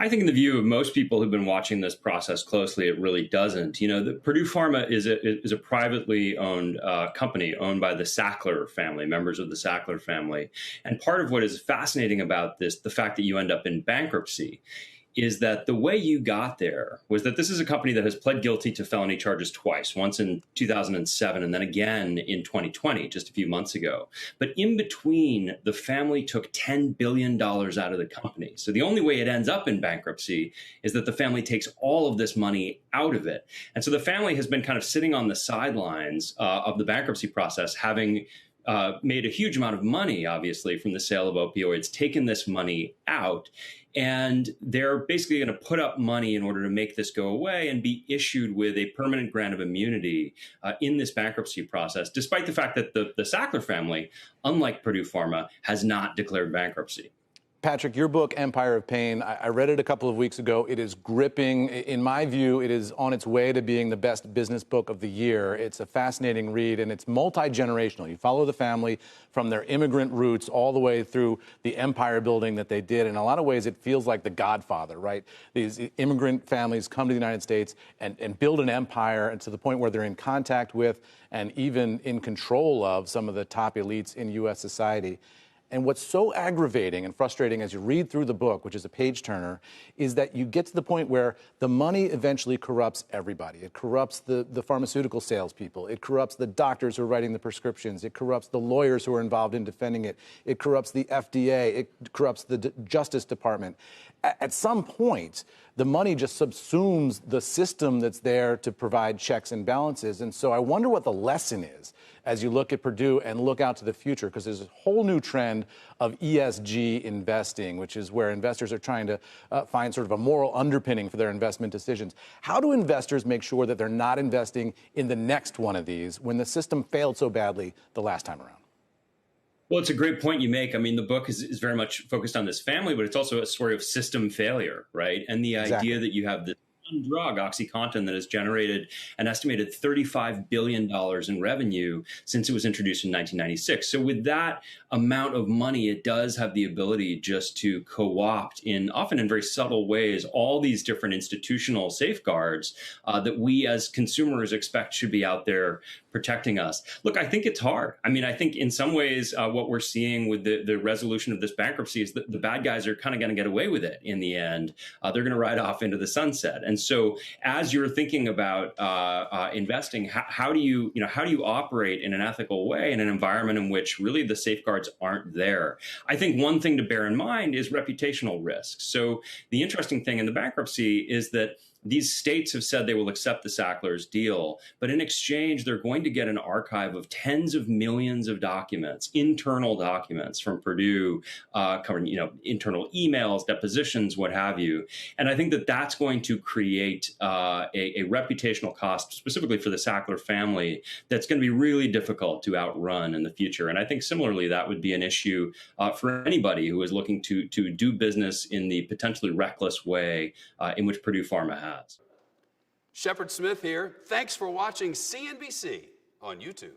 I think in the view of most people who've been watching this process closely, it really doesn't. The Purdue Pharma is a privately owned company owned by the Sackler family, members of the Sackler family. And part of what is fascinating about this, the fact that you end up in bankruptcy, is that the way you got there was that this is a company that has pled guilty to felony charges twice, once in 2007 and then again in 2020, just a few months ago. But in between, the family took $10 billion out of the company. So the only way it ends up in bankruptcy is that the family takes all of this money out of it. And so the family has been kind of sitting on the sidelines of the bankruptcy process, having made a huge amount of money, obviously, from the sale of opioids, taken this money out. And they're basically going to put up money in order to make this go away and be issued with a permanent grant of immunity in this bankruptcy process, despite the fact that the Sackler family, unlike Purdue Pharma, has not declared bankruptcy. Patrick, your book, Empire of Pain, I read it a couple of weeks ago. It is gripping. In my view, it is on its way to being the best business book of the year. It's a fascinating read, and it's multi-generational. You follow the family from their immigrant roots all the way through the empire building that they did. In a lot of ways, it feels like The Godfather, right? These immigrant families come to the United States and build an empire, and to the point where they're in contact with and even in control of some of the top elites in U.S. society. And what's so aggravating and frustrating as you read through the book, which is a page turner, is that you get to the point where the money eventually corrupts everybody. It corrupts the pharmaceutical salespeople. It corrupts the doctors who are writing the prescriptions. It corrupts the lawyers who are involved in defending it. It corrupts the FDA. It corrupts the Justice Department. At some point, the money just subsumes the system that's there to provide checks and balances. And so I wonder what the lesson is as you look at Purdue and look out to the future, because there's a whole new trend of ESG investing, which is where investors are trying to find sort of a moral underpinning for their investment decisions. How do investors make sure that they're not investing in the next one of these when the system failed so badly the last time around? Well, it's a great point you make. I mean, the book is very much focused on this family, but it's also a story of system failure, right? And the idea that you have this one drug, OxyContin, that has generated an estimated $35 billion in revenue since it was introduced in 1996. So with that amount of money, it does have the ability just to co-opt often in very subtle ways, all these different institutional safeguards that we as consumers expect should be out there protecting us. Look, I think it's hard. I mean, I think in some ways what we're seeing with the resolution of this bankruptcy is that the bad guys are kind of going to get away with it in the end. They're going to ride off into the sunset. And so as you're thinking about investing, how do you operate in an ethical way in an environment in which really the safeguards aren't there? I think one thing to bear in mind is reputational risks. So the interesting thing in the bankruptcy is that these states have said they will accept the Sacklers' deal, but in exchange, they're going to get an archive of tens of millions of documents, internal documents from Purdue, covering internal emails, depositions, what have you. And I think that that's going to create a reputational cost, specifically for the Sackler family, that's going to be really difficult to outrun in the future. And I think similarly, that would be an issue for anybody who is looking to do business in the potentially reckless way in which Purdue Pharma has. Shepard Smith here. Thanks for watching CNBC on YouTube.